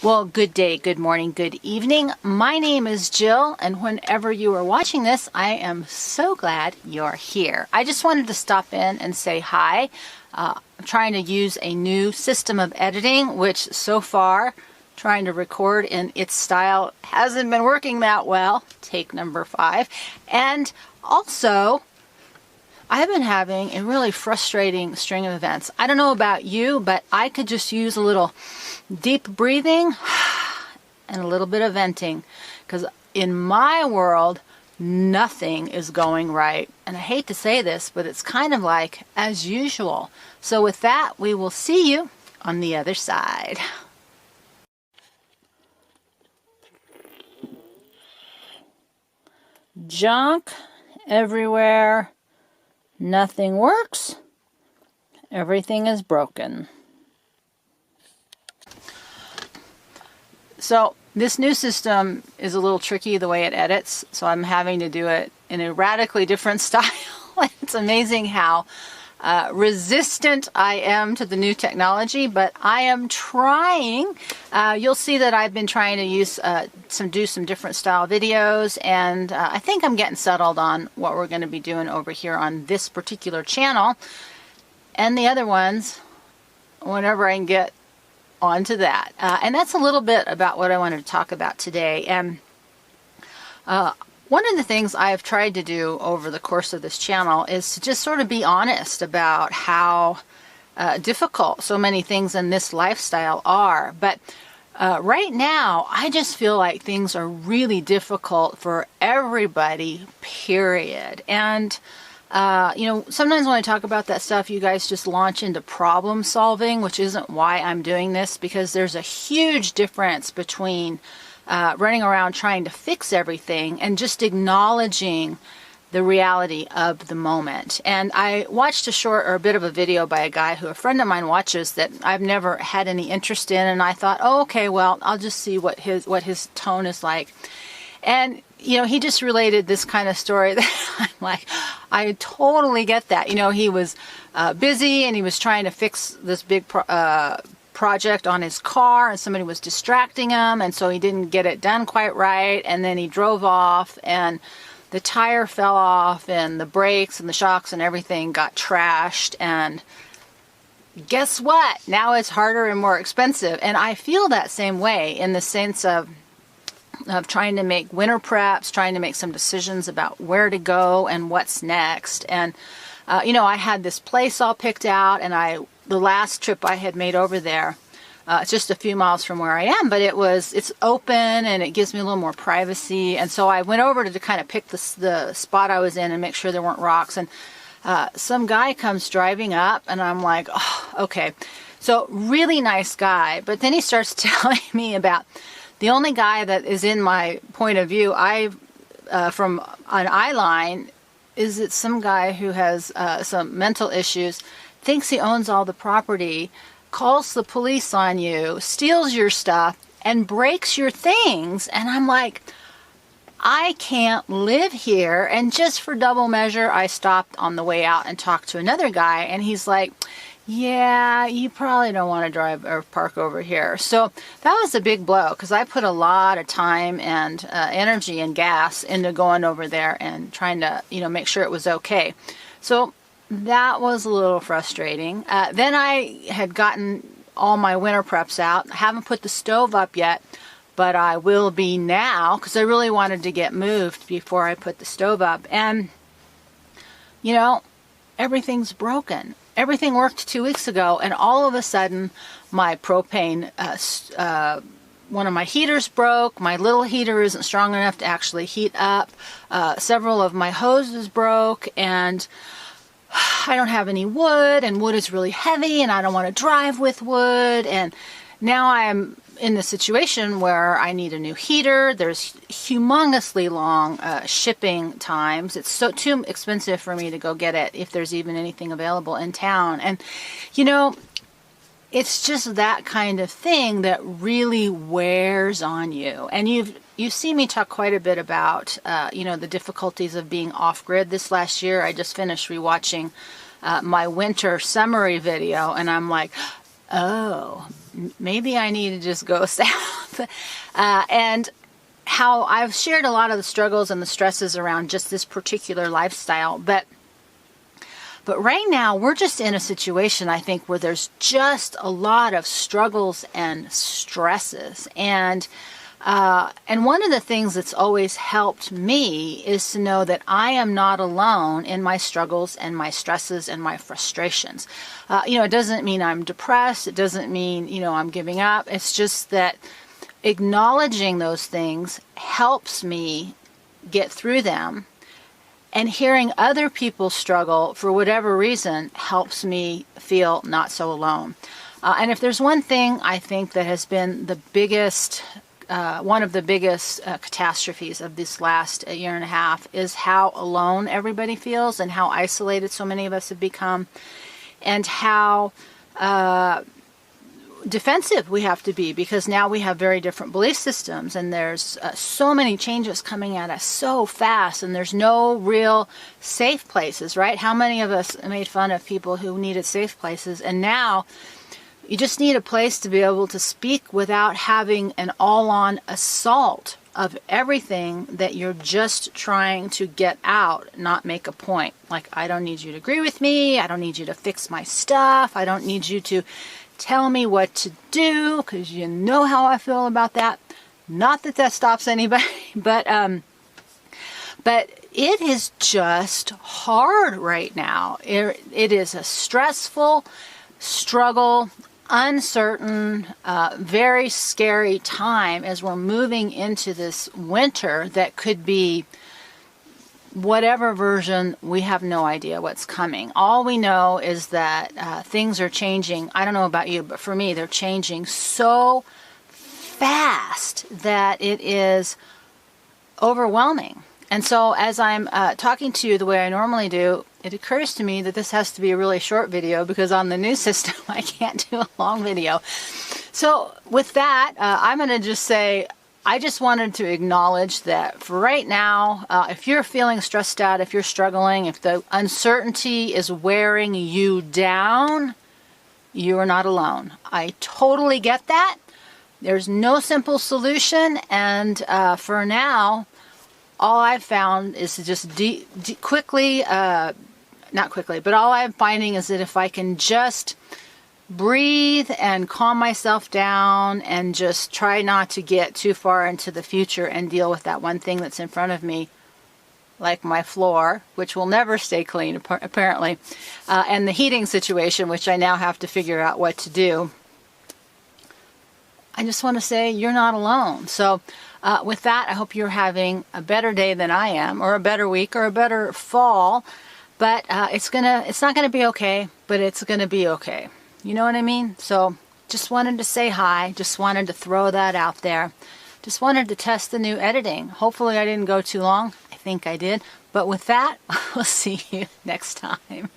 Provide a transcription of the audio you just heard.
Well, good day, good morning, good evening. My name is Jill, and whenever you are watching this, I am so glad you're here. I just wanted to stop in and say hi. I'm trying to use a new system of editing, which so far, trying to record in its style hasn't been working that well. Take number 5. And also, I've been having a really frustrating string of events. I don't know about you, but I could just use a little deep breathing and a little bit of venting, because in my world, nothing is going right. And I hate to say this, but it's kind of like as usual. So with that, we will see you on the other side. Junk everywhere. Nothing works. Everything is broken. So this new system is a little tricky the way it edits, so I'm having to do it in a radically different style. It's amazing how resistant I am to the new technology, but I am trying. You'll see that I've been trying to use do some different style videos, and I think I'm getting settled on what we're going to be doing over here on this particular channel, and the other ones whenever I can get onto that. And that's a little bit about what I wanted to talk about today. And one of the things I've tried to do over the course of this channel is to just sort of be honest about how difficult so many things in this lifestyle are. But right now, I just feel like things are really difficult for everybody, period. And sometimes when I talk about that stuff, you guys just launch into problem solving, which isn't why I'm doing this, because there's a huge difference between running around trying to fix everything and just acknowledging the reality of the moment. And I watched a bit of a video by a guy who a friend of mine watches that I've never had any interest in, and I thought, oh, okay, well, I'll just see what his tone is like. And he just related this kind of story that I'm like, I totally get that. He was busy and he was trying to fix this big project on his car, and somebody was distracting him, and so he didn't get it done quite right, and then he drove off, and the tire fell off, and the brakes and the shocks and everything got trashed, and guess what? Now it's harder and more expensive. And I feel that same way in the sense of trying to make winter preps, trying to make some decisions about where to go and what's next. And, I had this place all picked out, and the last trip I had made over there, it's just a few miles from where I am, but it's open and it gives me a little more privacy. And so I went over to kind of pick the spot I was in and make sure there weren't rocks. And some guy comes driving up, and I'm like, oh, okay. So really nice guy. But then he starts telling me about the only guy that is in my point of view, from an eye line, is it some guy who has some mental issues, thinks he owns all the property, calls the police on you, steals your stuff, and breaks your things. And I'm like, I can't live here. And just for double measure, I stopped on the way out and talked to another guy, and he's like, yeah, you probably don't want to drive or park over here. So that was a big blow, because I put a lot of time and energy and gas into going over there and trying to, make sure it was okay. So that was a little frustrating. Then I had gotten all my winter preps out. I haven't put the stove up yet, but I will be now, because I really wanted to get moved before I put the stove up. And, everything's broken. Everything worked 2 weeks ago, and all of a sudden, my propane, one of my heaters broke. My little heater isn't strong enough to actually heat up. Several of my hoses broke, and I don't have any wood, and wood is really heavy, and I don't want to drive with wood. And now I'm in the situation where I need a new heater. There's humongously long shipping times. It's too expensive for me to go get it if there's even anything available in town. And it's just that kind of thing that really wears on you. And you see me talk quite a bit about the difficulties of being off-grid this last year. I just finished rewatching my winter summary video, and I'm like, oh, maybe I need to just go south. And how I've shared a lot of the struggles and the stresses around just this particular lifestyle. But right now, we're just in a situation, I think, where there's just a lot of struggles and stresses. And one of the things that's always helped me is to know that I am not alone in my struggles and my stresses and my frustrations. It doesn't mean I'm depressed. It doesn't mean, I'm giving up. It's just that acknowledging those things helps me get through them. And hearing other people struggle for whatever reason helps me feel not so alone. And if there's one thing I think that has been the biggest one of the biggest catastrophes of this last year and a half is how alone everybody feels and how isolated so many of us have become, and how defensive we have to be, because now we have very different belief systems, and there's so many changes coming at us so fast, and there's no real safe places, right? How many of us made fun of people who needed safe places, and now you just need a place to be able to speak without having an all-on assault of everything that you're just trying to get out, not make a point. Like, I don't need you to agree with me. I don't need you to fix my stuff. I don't need you to tell me what to do, because you know how I feel about that. Not that that stops anybody, but it is just hard right now. It is a stressful struggle, uncertain, very scary time as we're moving into this winter that could be whatever version. We have no idea what's coming. All we know is that things are changing. I don't know about you, but for me, they're changing so fast that it is overwhelming. And so as I'm talking to you the way I normally do, it occurs to me that this has to be a really short video, because on the new system, I can't do a long video. So with that, I'm going to just say, I just wanted to acknowledge that for right now, if you're feeling stressed out, if you're struggling, if the uncertainty is wearing you down, you are not alone. I totally get that. There's no simple solution. And for now, all I've found is to just not quickly, but all I'm finding is that if I can just breathe and calm myself down and just try not to get too far into the future and deal with that one thing that's in front of me, like my floor, which will never stay clean, apparently, and the heating situation, which I now have to figure out what to do. I just want to say you're not alone. So with that, I hope you're having a better day than I am, or a better week, or a better fall. But it's not gonna be okay, but it's gonna be okay. You know what I mean? So just wanted to say hi. Just wanted to throw that out there. Just wanted to test the new editing. Hopefully I didn't go too long. I think I did. But with that, we'll see you next time.